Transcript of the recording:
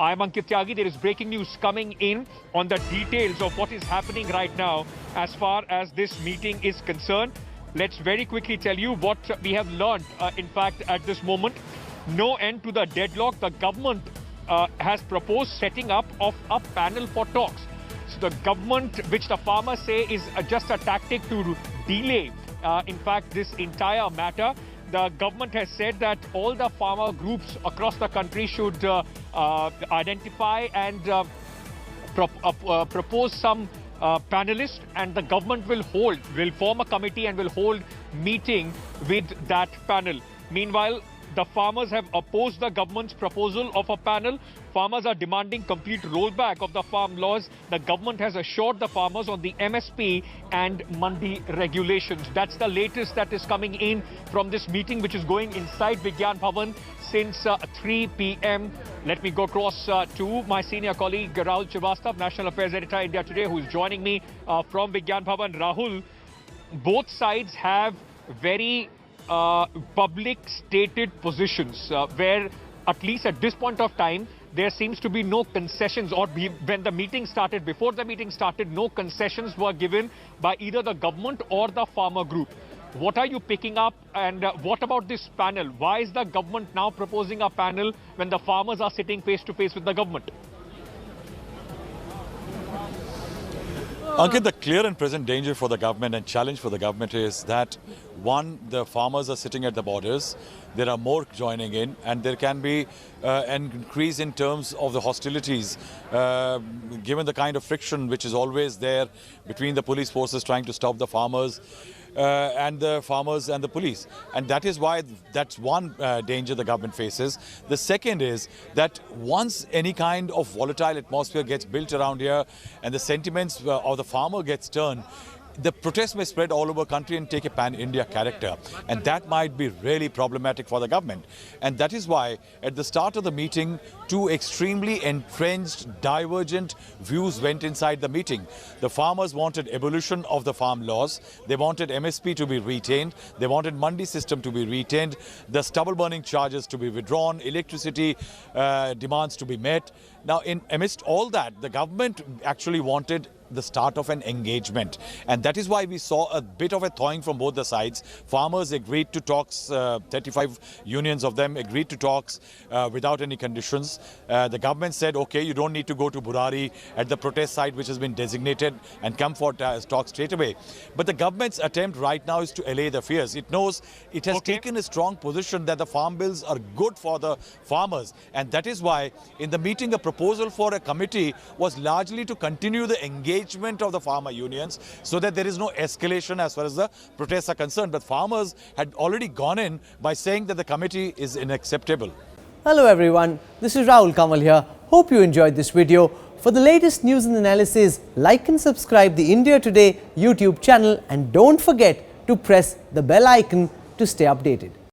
I'm Ankit Tyagi. There is breaking news coming in on the details of what is happening right now as far as this meeting is concerned. Let's very quickly tell you what we have learned, in fact, at this moment. No end to the deadlock. The government has proposed setting up of a panel for talks. So the government, which the farmers say is just a tactic to delay, in fact, this entire matter. The government has said that all the farmer groups across the country should identify and propose some panelists, and the government will form a committee and will hold meeting with that panel. Meanwhile, the farmers have opposed the government's proposal of a panel. Farmers are demanding complete rollback of the farm laws. The government has assured the farmers on the MSP and Mandi regulations. That's the latest that is coming in from this meeting, which is going inside Vigyan Bhavan since 3 p.m. Let me go across to my senior colleague Rahul Srivastava, National Affairs Editor, India Today, who is joining me from Vigyan Bhavan. Rahul, both sides have very public stated positions where, at least at this point of time, there seems to be no concessions, or when the meeting started, before the meeting started, no concessions were given by either the government or the farmer group. What are you picking up, and what about this panel? Why is the government now proposing a panel when the farmers are sitting face to face with the government? Ankit, the clear and present danger for the government and challenge for the government is that, one, the farmers are sitting at the borders, there are more joining in, and there can be an increase in terms of the hostilities, given the kind of friction which is always there between the police forces trying to stop the farmers and the farmers and the police. And that is why that's one danger the government faces. The second is that once any kind of volatile atmosphere gets built around here and the sentiments of the farmer gets turned, the protest may spread all over the country and take a pan-India character. And that might be really problematic for the government. And that is why, at the start of the meeting, two extremely entrenched, divergent views went inside the meeting. The farmers wanted abolition of the farm laws. They wanted MSP to be retained. They wanted Mandi system to be retained. The stubble burning charges to be withdrawn. Electricity demands to be met. Now, amidst all that, the government actually wanted the start of an engagement, and that is why we saw a bit of a thawing from both the sides. Farmers agreed to talks, 35 unions of them agreed to talks without any conditions. The government said, okay, you don't need to go to Burari at the protest site which has been designated and come for talks straight away. But the government's attempt right now is to allay the fears. It knows it has taken a strong position that the farm bills are good for the farmers, and that is why in the meeting a proposal for a committee was largely to continue the engagement of the farmer unions so that there is no escalation as far as the protests are concerned. But farmers had already gone in by saying that the committee is unacceptable. Hello everyone, this is Rahul Kamal here. Hope you enjoyed this video. For the latest news and analysis, like and subscribe the India Today YouTube channel, and don't forget to press the bell icon to stay updated.